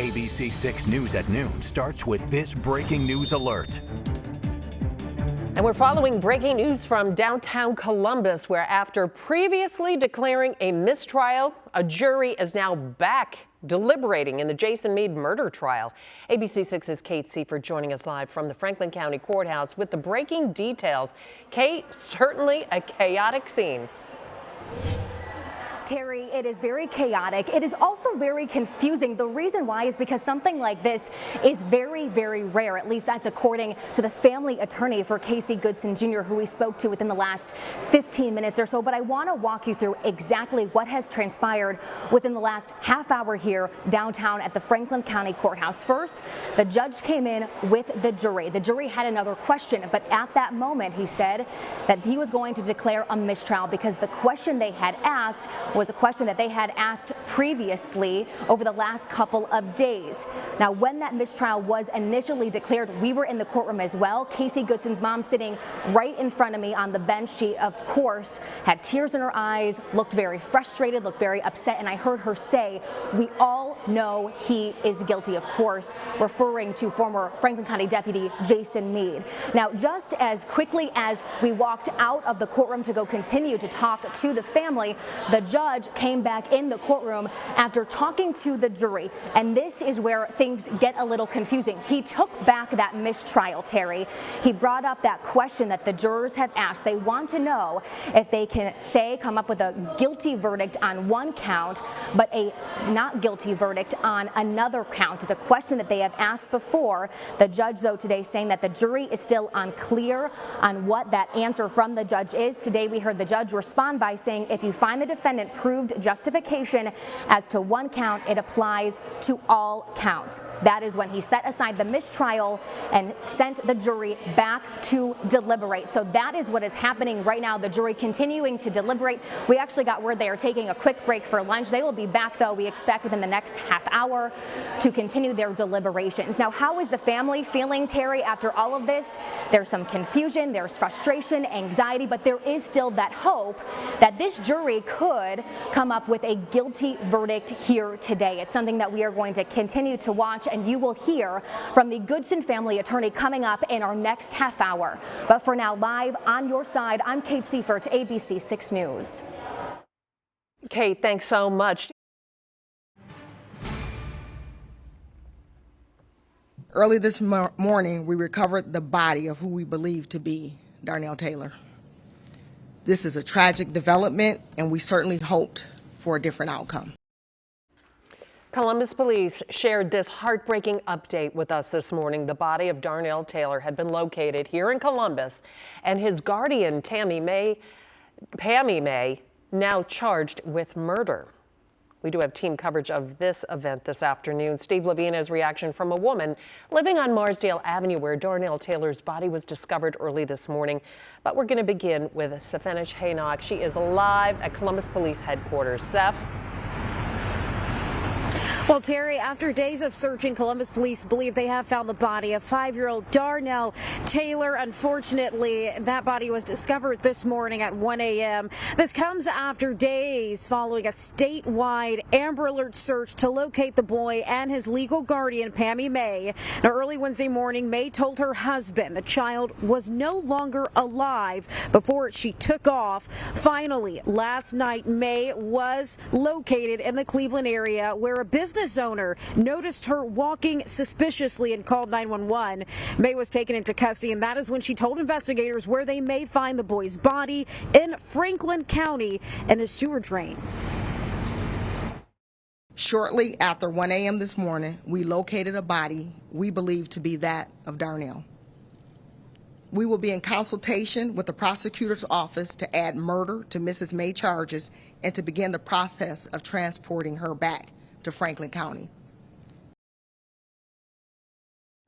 ABC 6 News at noon starts with this breaking news alert. And we're following breaking news from downtown Columbus, where after previously declaring a mistrial, a jury is now back deliberating in the Jason Meade murder trial. ABC 6's Kate Seifert joining us live from the Franklin County Courthouse with the breaking details. Kate, certainly a chaotic scene. Terry, it is very chaotic. It is also very confusing. The reason why is because something like this is very, very rare. At least that's according to the family attorney for Casey Goodson Jr., who we spoke to within the last 15 minutes or so. But I want to walk you through exactly what has transpired within the last half hour here downtown at the Franklin County Courthouse. First, the judge came in with the jury. The jury had another question, but at that moment he said that he was going to declare a mistrial because the question they had asked was a question that they had asked previously over the last couple of days. Now, when that mistrial was initially declared, we were in the courtroom as well. Casey Goodson's mom sitting right in front of me on the bench. She, of course, had tears in her eyes, looked very frustrated, looked very upset, and I heard her say, "We all know he is guilty," of course, referring to former Franklin County Deputy Jason Meade. Now, just as quickly as we walked out of the courtroom to go continue to talk to the family, the judge came back in the courtroom after talking to the jury, and this is where things get a little confusing. He took back that mistrial, Terry. He brought up that question that the jurors have asked. They want to know if they can come up with a guilty verdict on one count, but a not guilty verdict on another count. It's a question that they have asked before. The judge, though, today saying that the jury is still unclear on what that answer from the judge is. Today we heard the judge respond by saying, if you find the defendant proved justification as to one count, it applies to all counts. That is when he set aside the mistrial and sent the jury back to deliberate. So that is what is happening right now. The jury continuing to deliberate. We actually got word they are taking a quick break for lunch. They will be back, though, we expect within the next half hour to continue their deliberations. Now, how is the family feeling, Terry, after all of this? There's some confusion, there's frustration, anxiety, but there is still that hope that this jury could come up with a guilty verdict here today. It's something that we are going to continue to watch, and you will hear from the Goodson family attorney coming up in our next half hour. But for now, live on your side, I'm Kate Seifert, ABC 6 News. Kate, thanks so much. Early this morning, we recovered the body of who we believe to be Darnell Taylor. This is a tragic development, and we certainly hoped for a different outcome. Columbus police shared this heartbreaking update with us this morning. The body of Darnell Taylor had been located here in Columbus, and his guardian, Pammy May, now charged with murder. We do have team coverage of this event this afternoon. Steve Levina's reaction from a woman living on Marsdale Avenue, where Darnell Taylor's body was discovered early this morning. But we're going to begin with Sefenish Haynock. She is live at Columbus Police Headquarters. Seth? Well, Terry, after days of searching, Columbus police believe they have found the body of 5-year-old Darnell Taylor. Unfortunately, that body was discovered this morning at 1 a.m. This comes after days following a statewide Amber Alert search to locate the boy and his legal guardian, Pammy May. Now, early Wednesday morning, May told her husband the child was no longer alive before she took off. Finally, last night, May was located in the Cleveland area, where a business owner noticed her walking suspiciously and called 911. May was taken into custody, and that is when she told investigators where they may find the boy's body in Franklin County in a sewer drain. Shortly after 1 a.m. this morning, we located a body we believe to be that of Darnell. We will be in consultation with the prosecutor's office to add murder to Mrs. May charges and to begin the process of transporting her back to Franklin County.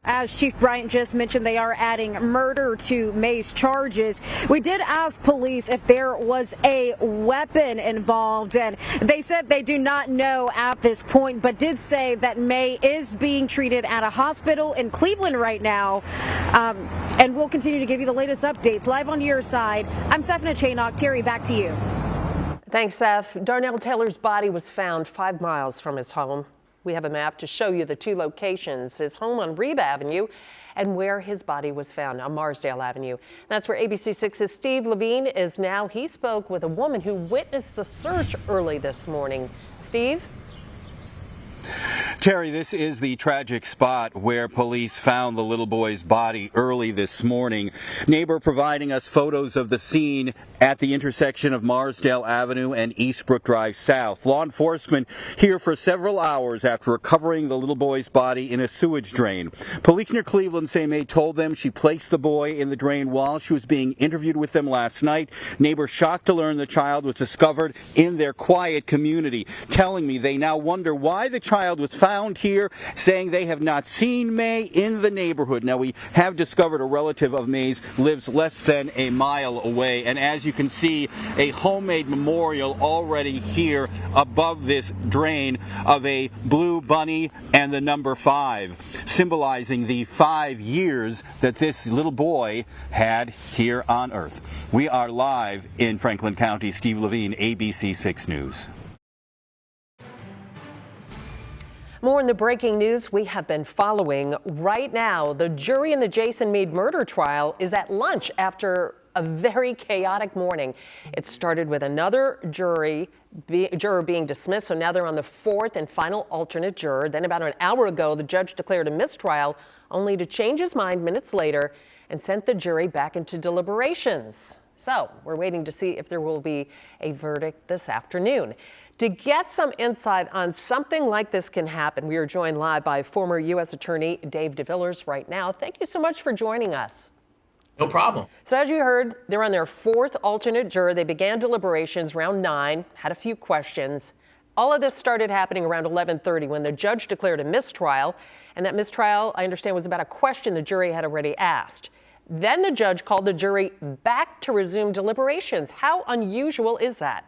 As Chief Bryant just mentioned, they are adding murder to May's charges. We did ask police if there was a weapon involved, and they said they do not know at this point, but did say that May is being treated at a hospital in Cleveland right now. And we'll continue to give you the latest updates live on your side. I'm Sefenish Haynock. Terry, back to you. Thanks, Seth. Darnell Taylor's body was found 5 miles from his home. We have a map to show you the two locations, his home on Reeb Avenue and where his body was found on Marsdale Avenue. That's where ABC 6's Steve Levine is now. He spoke with a woman who witnessed the search early this morning. Steve? Terry, this is the tragic spot where police found the little boy's body early this morning. Neighbor providing us photos of the scene at the intersection of Marsdale Avenue and Eastbrook Drive South. Law enforcement here for several hours after recovering the little boy's body in a sewage drain. Police near Cleveland say May told them she placed the boy in the drain while she was being interviewed with them last night. Neighbor shocked to learn the child was discovered in their quiet community, telling me they now wonder why the child was found here, saying they have not seen May in the neighborhood. Now, we have discovered a relative of May's lives less than a mile away, and as you can see, a homemade memorial already here above this drain of a blue bunny and the number 5, symbolizing the 5 years that this little boy had here on Earth. We are live in Franklin County. Steve Levine, ABC 6 News. More in the breaking news we have been following right now. The jury in the Jason Meade murder trial is at lunch after a very chaotic morning. It started with another juror being dismissed, so now they're on the 4th and final alternate juror. Then about an hour ago, the judge declared a mistrial, only to change his mind minutes later and sent the jury back into deliberations. So we're waiting to see if there will be a verdict this afternoon. To get some insight on something like this can happen, we are joined live by former U.S. Attorney Dave DeVillers right now. Thank you so much for joining us. No problem. So as you heard, they're on their 4th alternate juror. They began deliberations around 9, had a few questions. All of this started happening around 11:30 when the judge declared a mistrial. And that mistrial, I understand, was about a question the jury had already asked. Then the judge called the jury back to resume deliberations. How unusual is that?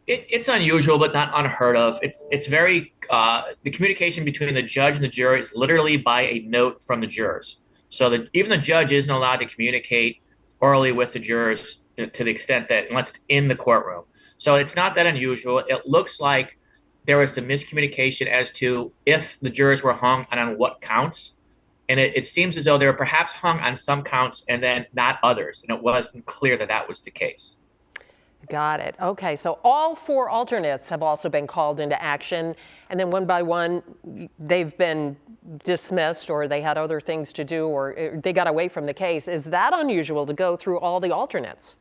It's unusual, but not unheard of. It's very the communication between the judge and the jury is literally by a note from the jurors. So that even the judge isn't allowed to communicate orally with the jurors to the extent that unless it's in the courtroom. So it's not that unusual. It looks like there was some miscommunication as to if the jurors were hung on what counts. And it seems as though they were perhaps hung on some counts and then not others. And it wasn't clear that that was the case. Got it. Okay, so all 4 alternates have also been called into action, and then one by one they've been dismissed, or they had other things to do, or they got away from the case. Is that unusual to go through all the alternates?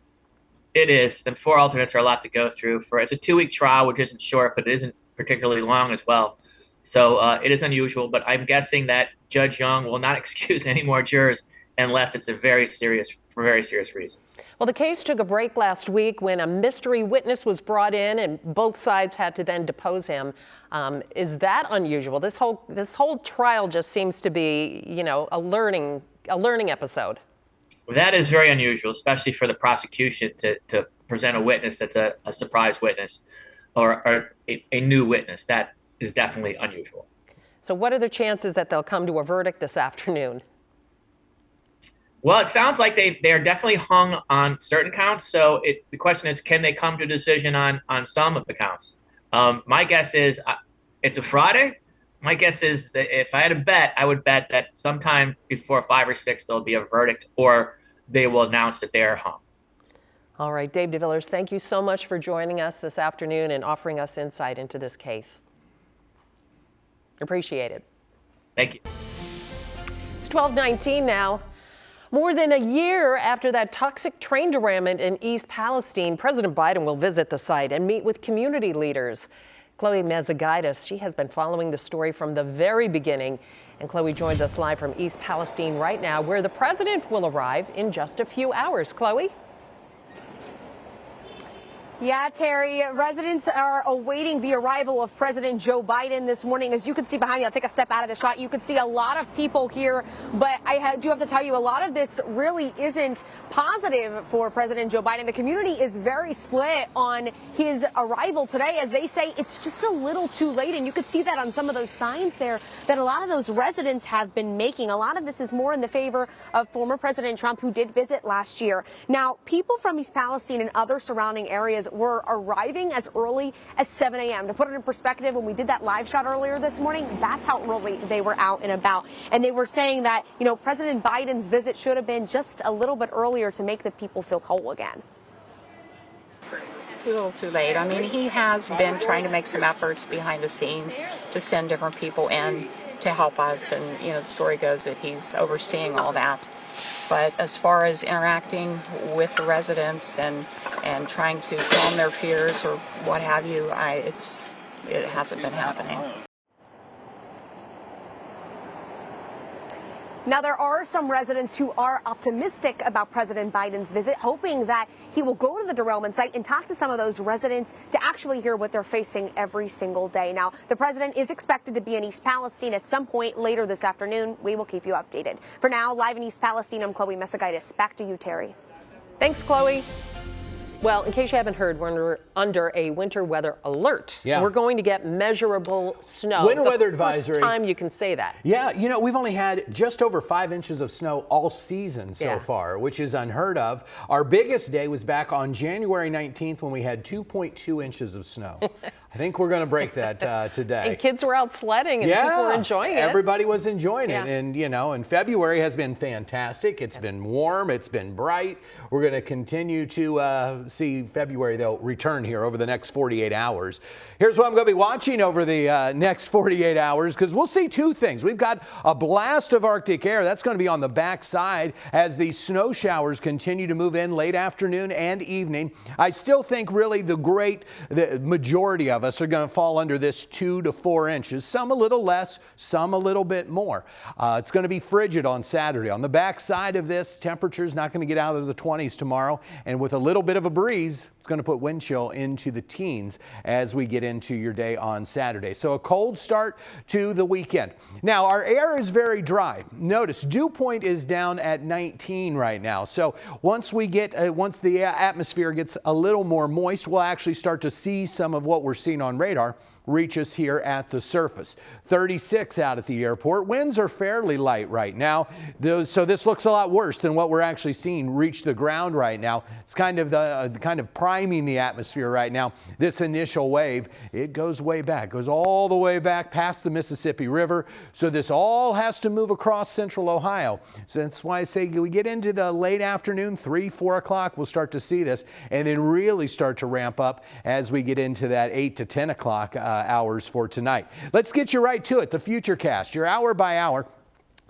It is. The 4 alternates are a lot to go through. It's a 2-week trial, which isn't short, but it isn't particularly long as well. So it is unusual, but I'm guessing that Judge Young will not excuse any more jurors unless it's for very serious reasons. Well, the case took a break last week when a mystery witness was brought in and both sides had to then depose him. Is that unusual? This whole trial just seems to be, a learning episode. That is very unusual, especially for the prosecution to present a witness that's a surprise witness or a new witness. That is definitely unusual. So what are the chances that they'll come to a verdict this afternoon? Well, it sounds like they are definitely hung on certain counts. So the question is, can they come to a decision on some of the counts? My guess is it's a Friday. My guess is that if I had to bet, I would bet that sometime before 5 or 6 there'll be a verdict, or they will announce that they are hung. All right, Dave DeVillers, thank you so much for joining us this afternoon and offering us insight into this case. Appreciate it. Thank you. It's 12:19 now. More than a year after that toxic train derailment in East Palestine, President Biden will visit the site and meet with community leaders. Chloe Mezagaitis, she has been following the story from the very beginning. And Chloe joins us live from East Palestine right now, where the president will arrive in just a few hours. Chloe? Yeah, Terry, residents are awaiting the arrival of President Joe Biden this morning. As you can see behind me, I'll take a step out of the shot. You can see a lot of people here, but I do have to tell you, a lot of this really isn't positive for President Joe Biden. The community is very split on his arrival today, as they say it's just a little too late. And you could see that on some of those signs there that a lot of those residents have been making. A lot of this is more in the favor of former President Trump, who did visit last year. Now, people from East Palestine and other surrounding areas were arriving as early as 7 a.m. To put it in perspective, when we did that live shot earlier this morning, that's how early they were out and about. And they were saying that, President Biden's visit should have been just a little bit earlier to make the people feel whole again. Too little too late. I mean, he has been trying to make some efforts behind the scenes to send different people in to help us. And, the story goes that he's overseeing all that. But as far as interacting with the residents and trying to calm their fears or what have you, it hasn't been happening. Now, there are some residents who are optimistic about President Biden's visit, hoping that he will go to the derailment site and talk to some of those residents to actually hear what they're facing every single day. Now, the president is expected to be in East Palestine at some point later this afternoon. We will keep you updated. For now, live in East Palestine, I'm Chloe Messagaitis. Back to you, Terry. Thanks, Chloe. Well, in case you haven't heard, we're under a winter weather alert. Yeah. We're going to get measurable snow. Winter weather advisory. First time you can say that. Yeah, we've only had just over 5 inches of snow all season so far, which is unheard of. Our biggest day was back on January 19th when we had 2.2 inches of snow. I think we're going to break that today. And kids were out sledding and people were enjoying it. Everybody was enjoying it. And, and February has been fantastic. It's been warm. It's been bright. We're going to continue to see February, though, return here over the next 48 hours. Here's what I'm going to be watching over the next 48 hours, because we'll see two things. We've got a blast of Arctic air. That's going to be on the backside as these snow showers continue to move in late afternoon and evening. I still think really the majority of us are going to fall under this 2 to 4 inches, some a little less, some a little bit more. It's going to be frigid on Saturday. On the backside of this, temperature's not going to get out of the 20s tomorrow, and with a little bit of a breeze, it's going to put wind chill into the teens as we get into your day on Saturday. So a cold start to the weekend. Now, our air is very dry. Notice dew point is down at 19 right now. So once the atmosphere gets a little more moist, we'll actually start to see some of what we're seeing on radar reach us here at the surface. 36 out at the airport. Winds are fairly light right now, so this looks a lot worse than what we're actually seeing reach the ground right now. It's kind of priming the atmosphere right now. This initial wave, it goes way back, goes all the way back past the Mississippi River. So this all has to move across central Ohio. So that's why I say we get into the late afternoon, 3, 4 o'clock, we'll start to see this, and then really start to ramp up as we get into that 8 to 10 o'clock hours for tonight. Let's get you right to it. The Futurecast, your hour by hour,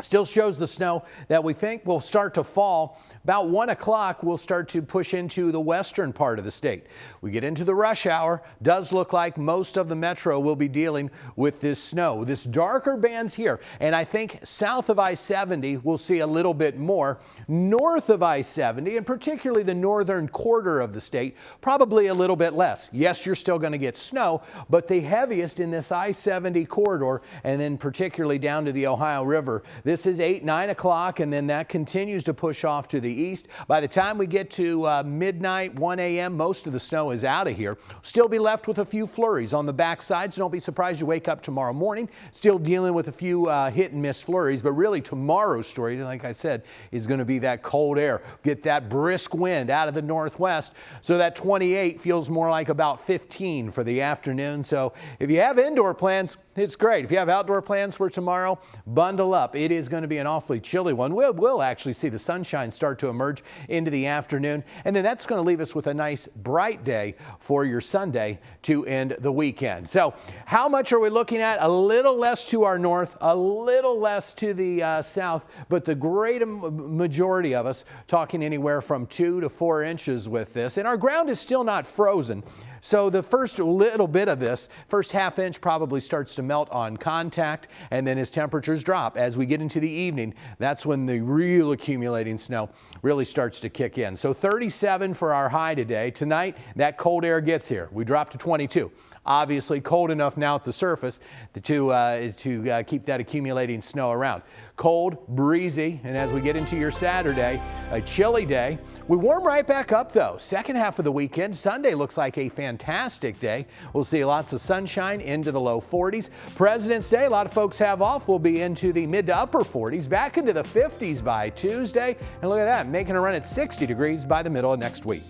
still shows the snow that we think will start to fall. About 1 o'clock, we'll start to push into the western part of the state. We get into the rush hour. Does look like most of the metro will be dealing with this snow. This darker bands here, and I think south of I-70 we'll see a little bit more. North of I-70, and particularly the northern quarter of the state, probably a little bit less. Yes, you're still going to get snow, but the heaviest in this I-70 corridor, and then particularly down to the Ohio River. This is 8, 9 o'clock, and then that continues to push off to the east. By the time we get to midnight, 1 a.m., most of the snow is out of here. Still be left with a few flurries on the backside, so don't be surprised you wake up tomorrow morning still dealing with a few hit and miss flurries. But really tomorrow's story, like I said, is going to be that cold air. Get that brisk wind out of the northwest, so that 28 feels more like about 15 for the afternoon. So if you have indoor plans, it's great. If you have outdoor plans for tomorrow, bundle up. It is going to be an awfully chilly one. We'll actually see the sunshine start to emerge into the afternoon, and then that's going to leave us with a nice bright day for your Sunday to end the weekend. So how much are we looking at? A little less to our north, a little less to the south, but the great majority of us talking anywhere from 2 to 4 inches with this, and our ground is still not frozen. So the first little bit of this, first half inch probably starts to melt on contact, and then as temperatures drop, as we get into the evening, that's when the real accumulating snow really starts to kick in. So 37 for our high today. Tonight, that cold air gets here. We drop to 22. Obviously cold enough now at the surface to keep that accumulating snow around. Cold, breezy, and as we get into your Saturday, a chilly day. We warm right back up though. Second half of the weekend, Sunday looks like a fantastic day. We'll see lots of sunshine into the low 40s. President's Day, a lot of folks have off. We'll be into the mid to upper 40s, back into the 50s by Tuesday. And look at that, making a run at 60 degrees by the middle of next week.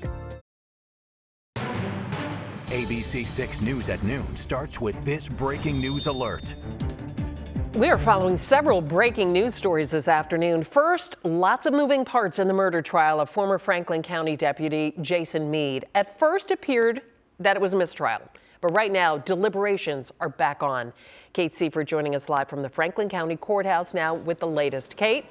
ABC 6 News at noon starts with this breaking news alert. We are following several breaking news stories this afternoon. First, lots of moving parts in the murder trial of former Franklin County Deputy Jason Meade. At first appeared that it was a mistrial, but right now deliberations are back on. Kate Seifert joining us live from the Franklin County Courthouse now with the latest. Kate?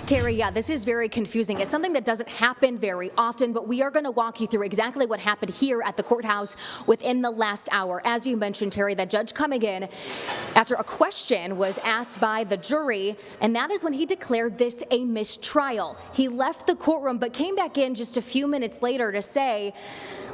Terry, yeah, this is very confusing. It's something that doesn't happen very often, but we are going to walk you through exactly what happened here at the courthouse within the last hour. As you mentioned, Terry, that judge coming in after a question was asked by the jury, and that is when he declared this a mistrial. He left the courtroom, but came back in just a few minutes later to say,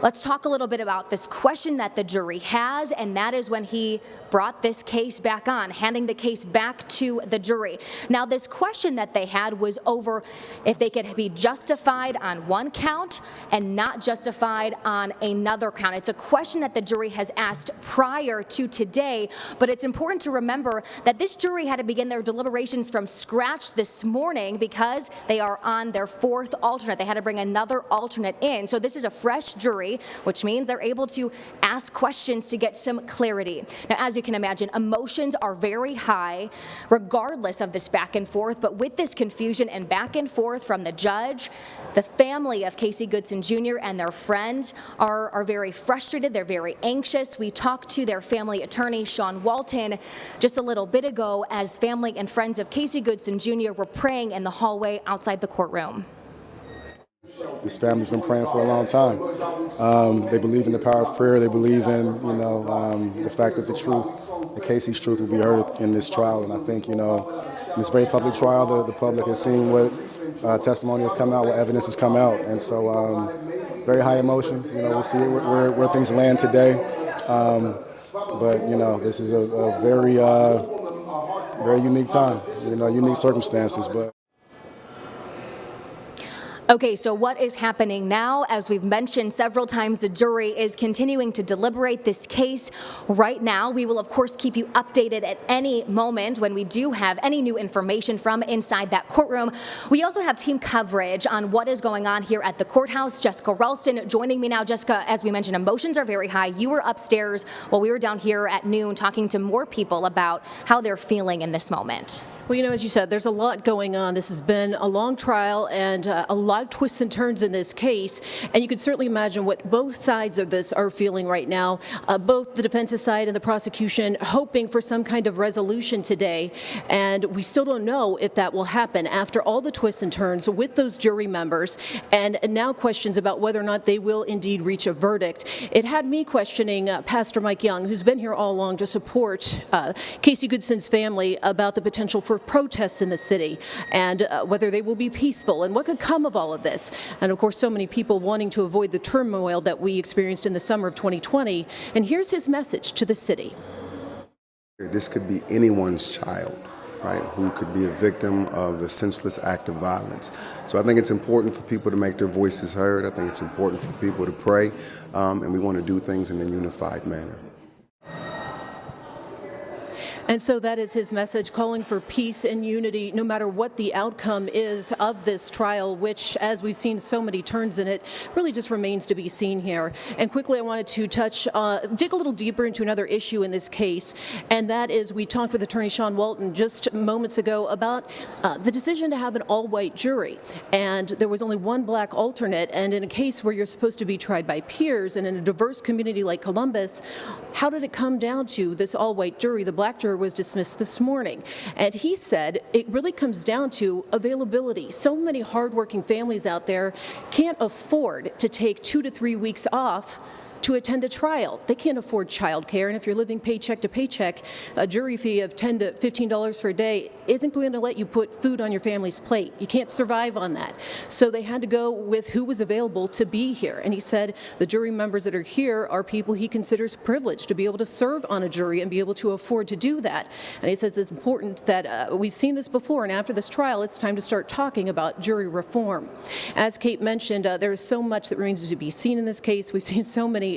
let's talk a little bit about this question that the jury has, and that is when he brought this case back on, handing the case back to the jury. Now, this question that they had was over if they could be justified on one count and not justified on another count. It's a question that the jury has asked prior to today, but it's important to remember that this jury had to begin their deliberations from scratch this morning because they are on their fourth alternate. They had to bring another alternate in. So this is a fresh jury, which means they're able to ask questions to get some clarity. Now, as you can imagine, emotions are very high regardless of this back and forth, but with this confusion and back and forth from the judge, the family of Casey Goodson Jr. and their friends are very frustrated. They're very anxious. We talked to their family attorney, Sean Walton, just a little bit ago as family and friends of Casey Goodson Jr. were praying in the hallway outside the courtroom. This family's been praying for a long time. They believe in the power of prayer. They believe in, the fact that the Casey's truth will be heard in this trial. And I think, in this very public trial, the public has seen what testimony has come out, what evidence has come out. And so very high emotions. We'll see where things land today. But this is a very, very unique time, unique circumstances. But Okay, so what is happening now? As we've mentioned several times, the jury is continuing to deliberate this case right now. We will, of course, keep you updated at any moment when we do have any new information from inside that courtroom. We also have team coverage on what is going on here at the courthouse. Jessica Ralston joining me now. Jessica, as we mentioned, emotions are very high. You were upstairs while we were down here at noon talking to more people about how they're feeling in this moment. Well, as you said, there's a lot going on. This has been a long trial and a lot of twists and turns in this case. And you can certainly imagine what both sides of this are feeling right now. Both the defense's side and the prosecution hoping for some kind of resolution today. And we still don't know if that will happen after all the twists and turns with those jury members. And now questions about whether or not they will indeed reach a verdict. It had me questioning Pastor Mike Young, who's been here all along to support Casey Goodson's family about the potential for protests in the city and whether they will be peaceful and what could come of all of this. And of course, so many people wanting to avoid the turmoil that we experienced in the summer of 2020. And here's his message to the city. This could be anyone's child, right, who could be a victim of a senseless act of violence. So I think it's important for people to make their voices heard. I think it's important for people to pray, and we want to do things in a unified manner. And so that is his message, calling for peace and unity no matter what the outcome is of this trial, which, as we've seen so many turns in it, really just remains to be seen here. And quickly, I wanted to dig a little deeper into another issue in this case, and that is we talked with attorney Sean Walton just moments ago about the decision to have an all-white jury. And there was only one black alternate, and in a case where you're supposed to be tried by peers and in a diverse community like Columbus, how did it come down to this all-white jury? The black jury was dismissed this morning. And he said it really comes down to availability. So many hardworking families out there can't afford to take 2 to 3 weeks off to attend a trial. They can't afford childcare, and if you're living paycheck to paycheck, a jury fee of $10 to $15 for a day isn't going to let you put food on your family's plate. You can't survive on that. So they had to go with who was available to be here. And he said the jury members that are here are people he considers privileged to be able to serve on a jury and be able to afford to do that. And he says it's important that we've seen this before, and after this trial, it's time to start talking about jury reform. As Kate mentioned, there is so much that remains to be seen in this case. We've seen so many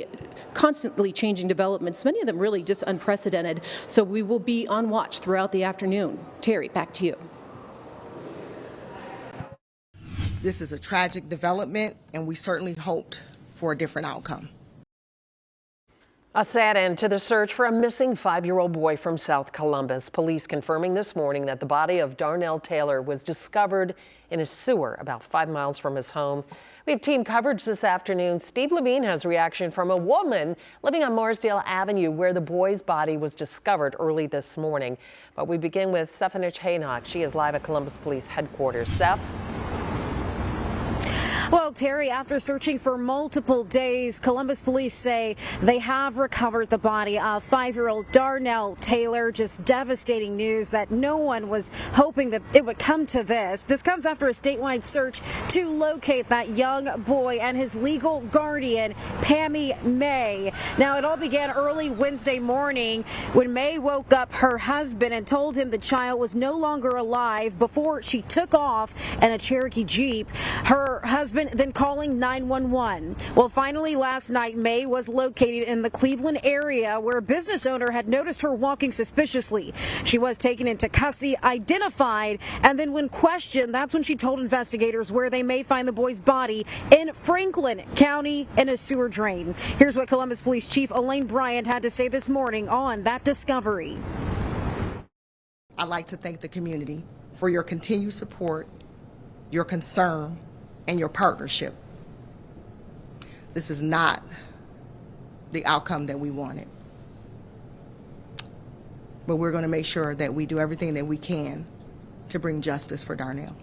constantly changing developments, many of them really just unprecedented. So we will be on watch throughout the afternoon. Terry, back to you. This is a tragic development, and we certainly hoped for a different outcome. A sad end to the search for a missing 5-year-old boy from South Columbus. Police confirming this morning that the body of Darnell Taylor was discovered in a sewer about 5 miles from his home. We have team coverage this afternoon. Steve Levine has reaction from a woman living on Marsdale Avenue where the boy's body was discovered early this morning. But we begin with Stephanie Haynock. She is live at Columbus Police Headquarters. Steph? Well, Terry, after searching for multiple days, Columbus police say they have recovered the body of 5-year-old Darnell Taylor. Just devastating news that no one was hoping that it would come to this. This comes after a statewide search to locate that young boy and his legal guardian, Pammy May. Now, it all began early Wednesday morning when May woke up her husband and told him the child was no longer alive before she took off in a Cherokee Jeep. Her husband then calling 911. Well, finally last night, May was located in the Cleveland area where a business owner had noticed her walking suspiciously. She was taken into custody, identified, and then when questioned, that's when she told investigators where they may find the boy's body in Franklin County in a sewer drain. Here's what Columbus Police Chief Elaine Bryant had to say this morning on that discovery. I'd like to thank the community for your continued support, your concern, and your partnership. This is not the outcome that we wanted. But we're going to make sure that we do everything that we can to bring justice for Darnell.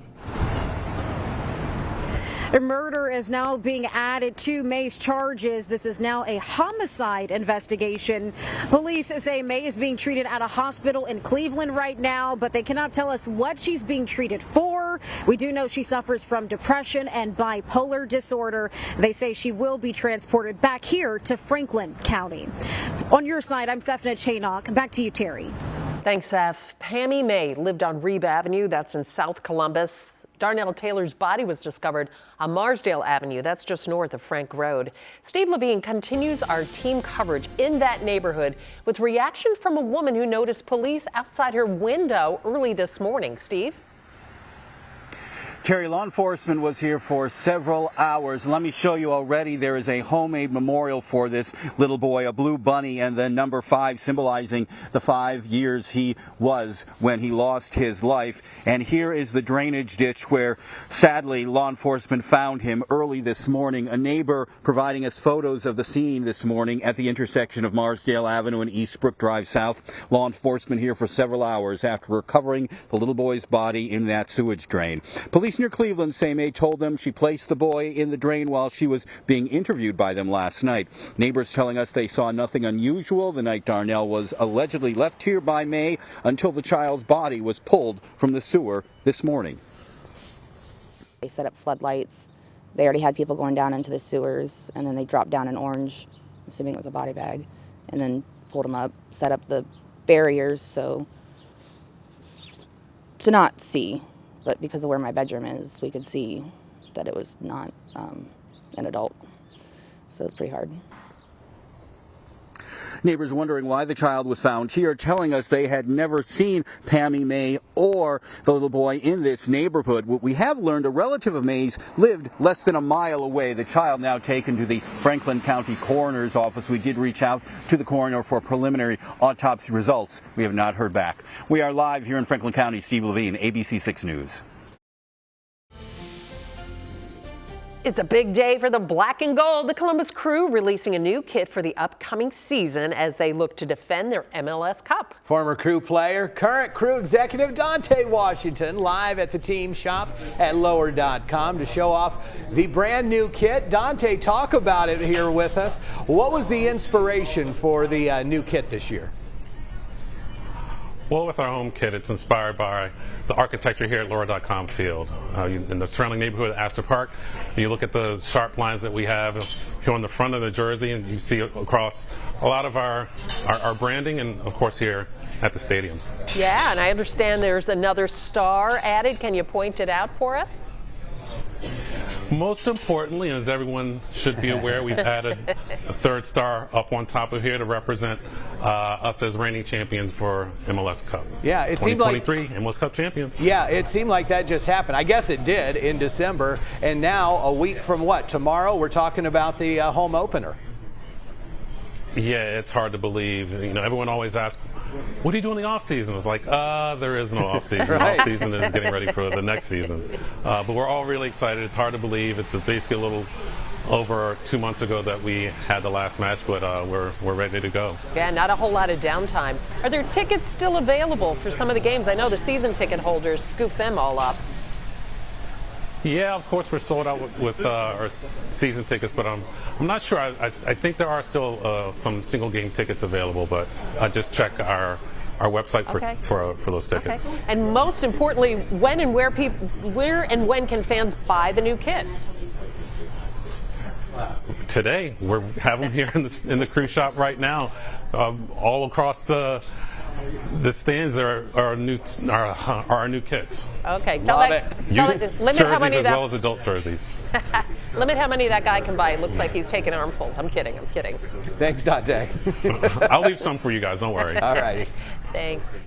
A murder is now being added to May's charges. This is now a homicide investigation. Police say May is being treated at a hospital in Cleveland right now, but they cannot tell us what she's being treated for. We do know she suffers from depression and bipolar disorder. They say she will be transported back here to Franklin County. On your side, I'm Stephanie Haynock. Back to you, Terry. Thanks, Steph. Pammy May lived on Reeb Avenue. That's in South Columbus. Darnell Taylor's body was discovered on Marsdale Avenue. That's just north of Frank Road. Steve Levine continues our team coverage in that neighborhood with reaction from a woman who noticed police outside her window early this morning. Steve? Terry, law enforcement was here for several hours. Let me show you already there is a homemade memorial for this little boy, a blue bunny, and then number 5 symbolizing the 5 years he was when he lost his life. And here is the drainage ditch where, sadly, law enforcement found him early this morning. A neighbor providing us photos of the scene this morning at the intersection of Marsdale Avenue and Eastbrook Drive South. Law enforcement here for several hours after recovering the little boy's body in that sewage drain. Police near Cleveland say May told them she placed the boy in the drain while she was being interviewed by them last night. Neighbors telling us they saw nothing unusual the night Darnell was allegedly left here by May until the child's body was pulled from the sewer this morning. They set up floodlights. They already had people going down into the sewers, and then they dropped down an orange, assuming it was a body bag, and then pulled them up, set up the barriers so to not see. But because of where my bedroom is, we could see that it was not an adult. So it's pretty hard. Neighbors wondering why the child was found here, telling us they had never seen Pammy May or the little boy in this neighborhood. What we have learned, a relative of May's lived less than a mile away. The child now taken to the Franklin County Coroner's Office. We did reach out to the coroner for preliminary autopsy results. We have not heard back. We are live here in Franklin County. Steve Levine, ABC 6 News. It's a big day for the black and gold. The Columbus Crew releasing a new kit for the upcoming season as they look to defend their MLS Cup. Former Crew player, current Crew executive Dante Washington live at the team shop at lower.com to show off the brand new kit. Dante, talk about it here with us. What was the inspiration for the new kit this year? Well, with our home kit, it's inspired by the architecture here at Lower.com Field. In the surrounding neighborhood of Astor Park, you look at the sharp lines that we have here on the front of the jersey, and you see across a lot of our branding, and of course here at the stadium. Yeah, and I understand there's another star added. Can you point it out for us? Most importantly, as everyone should be aware, we've added a third star up on top of here to represent us as reigning champions for MLS Cup. Yeah, it seemed like 2023 MLS Cup champions. Yeah, it seemed like that just happened. I guess it did in December, and now a week from what? Tomorrow we're talking about the home opener. Yeah, it's hard to believe. You know, everyone always asks, what do you do in the off season? It's like, there is no off season. Right. Off season is getting ready for the next season. But we're all really excited. It's hard to believe. It's basically a little over 2 months ago that we had the last match, but we're ready to go. Yeah, not a whole lot of downtime. Are there tickets still available for some of the games? I know the season ticket holders scoop them all up. Yeah, of course we're sold out with our season tickets, but I'm not sure. I think there are still some single game tickets available, but I just check our website for those tickets. Okay. And most importantly, when and where and when can fans buy the new kit? Today, we have them here in the cruise shop right now, all across the stands. There are our new kits. Okay, Limit how many as well as adult jerseys. Limit how many that guy can buy. It looks like he's taking armfuls. I'm kidding. Thanks, Dante. I'll leave some for you guys. Don't worry. All righty. Thanks.